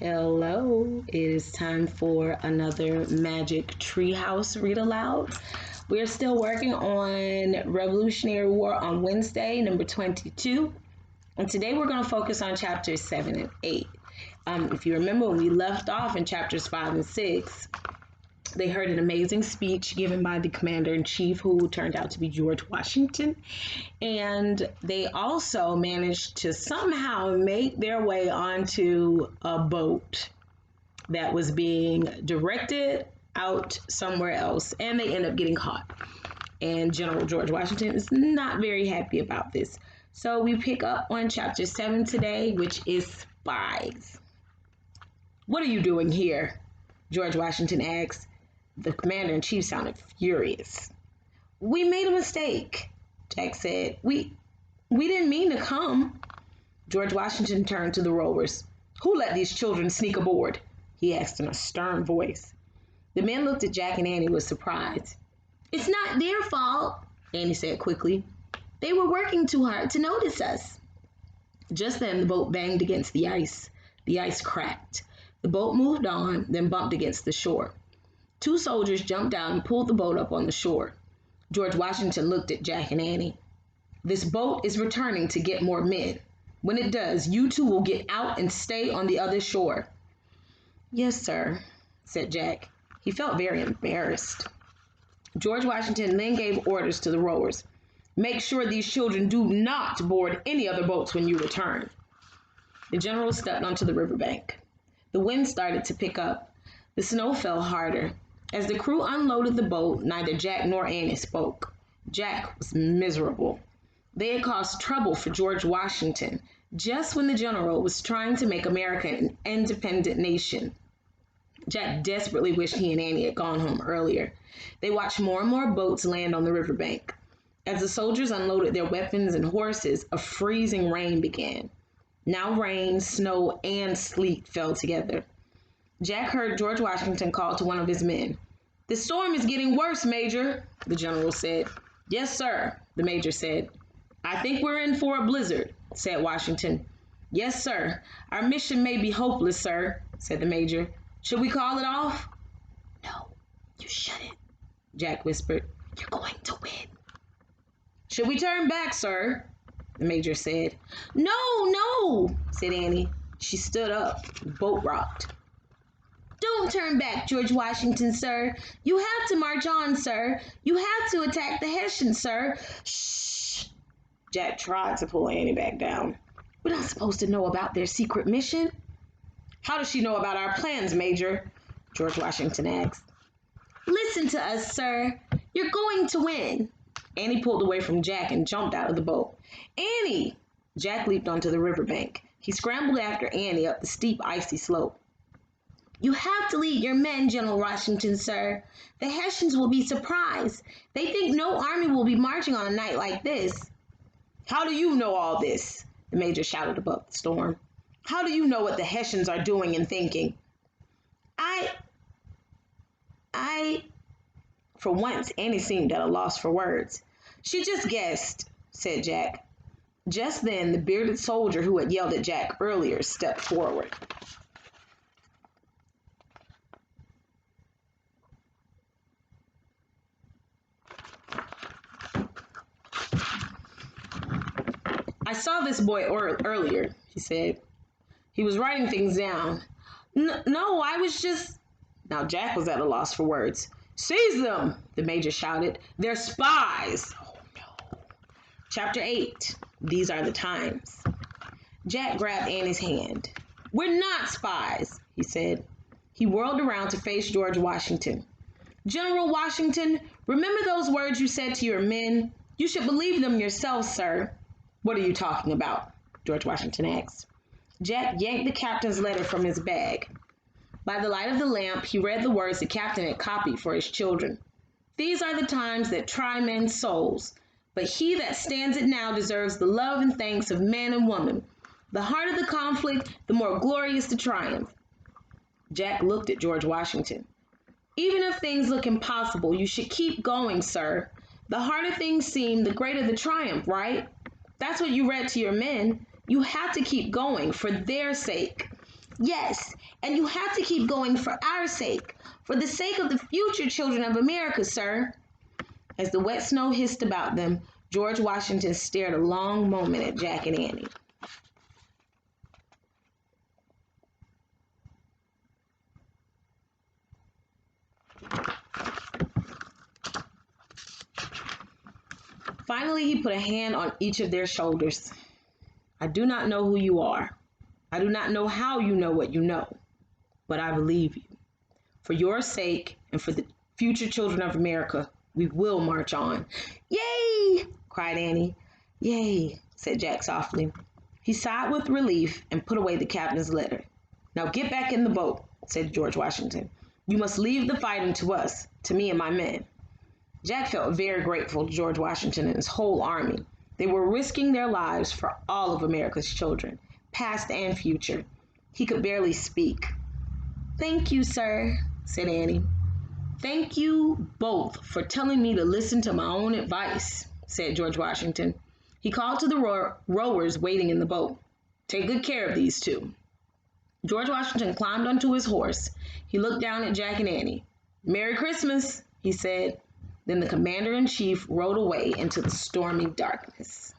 Hello, it is time for another Magic Treehouse read aloud. We're still working on Revolutionary War on Wednesday, number 22. And today we're going to focus on chapters 7 and 8. If you remember, when we left off in chapters 5 and 6, they heard an amazing speech given by the commander-in-chief, who turned out to be George Washington. And they also managed to somehow make their way onto a boat that was being directed out somewhere else. And they end up getting caught. And General George Washington is not very happy about this. So we pick up on chapter 7 today, which is spies. "What are you doing here?" George Washington asked. The commander-in-chief sounded furious. "We made a mistake," Jack said. We didn't mean to come." George Washington turned to the rowers. "Who let these children sneak aboard?" he asked in a stern voice. The men looked at Jack and Annie with surprise. "It's not their fault," Annie said quickly. "They were working too hard to notice us." Just then the boat banged against the ice. The ice cracked. The boat moved on, then bumped against the shore. Two soldiers jumped out and pulled the boat up on the shore. George Washington looked at Jack and Annie. "This boat is returning to get more men. When it does, you two will get out and stay on the other shore." "Yes, sir," said Jack. He felt very embarrassed. George Washington then gave orders to the rowers. "Make sure these children do not board any other boats when you return." The general stepped onto the riverbank. The wind started to pick up. The snow fell harder. As the crew unloaded the boat, neither Jack nor Annie spoke. Jack was miserable. They had caused trouble for George Washington just when the general was trying to make America an independent nation. Jack desperately wished he and Annie had gone home earlier. They watched more and more boats land on the riverbank. As the soldiers unloaded their weapons and horses, a freezing rain began. Now rain, snow, and sleet fell together. Jack heard George Washington call to one of his men. "The storm is getting worse, Major," the general said. "Yes, sir," the major said. "I think we're in for a blizzard," said Washington. "Yes, sir. Our mission may be hopeless, sir," said the major. "Should we call it off?" "No, you shouldn't," Jack whispered. "You're going to win." "Should we turn back, sir?" the major said. No, said Annie. She stood up. The boat rocked. "Don't turn back, George Washington, sir. You have to march on, sir. You have to attack the Hessians, sir." "Shh!" Jack tried to pull Annie back down. "We're not supposed to know about their secret mission." "How does she know about our plans, Major?" George Washington asked. "Listen to us, sir. You're going to win." Annie pulled away from Jack and jumped out of the boat. "Annie!" Jack leaped onto the riverbank. He scrambled after Annie up the steep, icy slope. "You have to lead your men, General Washington, sir. The Hessians will be surprised. They think no army will be marching on a night like this." "How do you know all this?" the major shouted above the storm. "How do you know what the Hessians are doing and thinking?" I... For once, Annie seemed at a loss for words. "She just guessed," said Jack. Just then, the bearded soldier who had yelled at Jack earlier stepped forward. "I saw this boy earlier," he said. "He was writing things down." No, I was just..." Now Jack was at a loss for words. "Seize them!" the major shouted. "They're spies!" Oh no. Chapter 8. These are the times. Jack grabbed Annie's hand. "We're not spies," he said. He whirled around to face George Washington. "General Washington, remember those words you said to your men? You should believe them yourself, sir." "What are you talking about?" George Washington asked. Jack yanked the captain's letter from his bag. By the light of the lamp, he read the words the captain had copied for his children. "These are the times that try men's souls, but he that stands it now deserves the love and thanks of man and woman. The harder the conflict, the more glorious the triumph." Jack looked at George Washington. "Even if things look impossible, you should keep going, sir. The harder things seem, the greater the triumph, right? That's what you read to your men. You have to keep going for their sake." Yes, and you have to keep going for our sake, for the sake of the future children of America, sir. As the wet snow hissed about them, George Washington stared a long moment at Jack and Annie. Finally, he put a hand on each of their shoulders. I do not know who you are. I do not know how you know what you know, but I believe you. For your sake and for the future children of America, we will march on. Yay! Cried Annie. Yay, said Jack softly. He sighed with relief and put away the captain's letter. Now get back in the boat, said George Washington. You must leave the fighting to us, to me and my men. Jack felt very grateful to George Washington and his whole army. They were risking their lives for all of America's children, past and future. He could barely speak. Thank you, sir, said Annie. Thank you both for telling me to listen to my own advice, said George Washington. He called to the rowers waiting in the boat. Take good care of these two. George Washington climbed onto his horse. He looked down at Jack and Annie. Merry Christmas, he said. Then the commander-in-chief rode away into the stormy darkness.